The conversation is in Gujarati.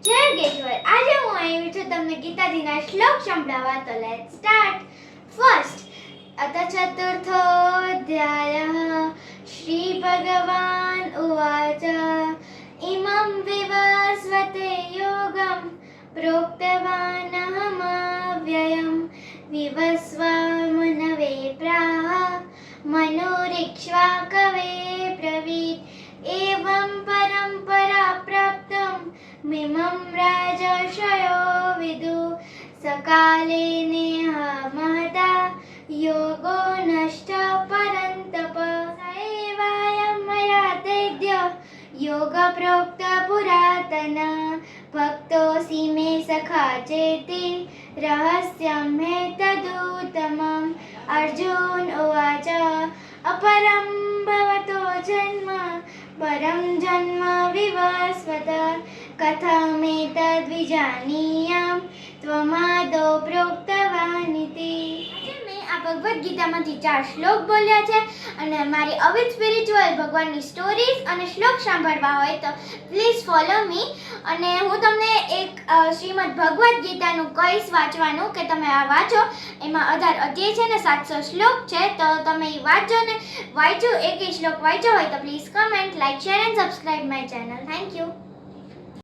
જય આજે હું આવી છું તમને ગીતાજીના શ્લોક સંભળાવવા. તો લેટ્સ સ્ટાર્ટ. ફર્સ્ટ, અથ ચતુર્થોऽધ્યાયઃ શ્રી ભગવાન ઉવાચ ઇમં વિવસ્વતે યોગં પ્રોક્તવાનહમવ્યયં વિવસ્વામનવે પ્રાહ મનોરીક્ષ્વા કવે બ્રવીત એવં પરંપરા પ્રાપ્તમ મિમં રાજર્ષયો વિદુ સકાલે નેહ મહતા યોગો નષ્ટ પરંતપ સૈવાયં મયા તેદ્ય યોગ પ્રોક્ત પુરાતન ભક્તોऽસि મે સખા ચેતિ રહસ્યં હેતદુત્તમम्. અર્જુન ઉવાચ अपरं भवतो जन्म परं जन्म विवस्वत कथमेतद्विजानीयां त्वमादौ प्रोक्तवानिति. મેં આ ભગવદ્ ગીતામાંથી 4 શ્લોક બોલ્યા છે અને મારી આવી સ્પિરિચ્યુઅલ ભગવાનની સ્ટોરીઝ અને શ્લોક સાંભળવા હોય તો પ્લીઝ ફોલો મી. અને હું તમને એક શ્રીમદ ભગવદ્ ગીતાનું કહીશ વાંચવાનું કે તમે આ વાંચો. એમાં 18 અધ્યાય છે ને 700 શ્લોક છે, તો તમે એ વાંચો ને વાંચો એક શ્લોક વાંચો હોય તો please comment, like, share and subscribe my channel. Thank you.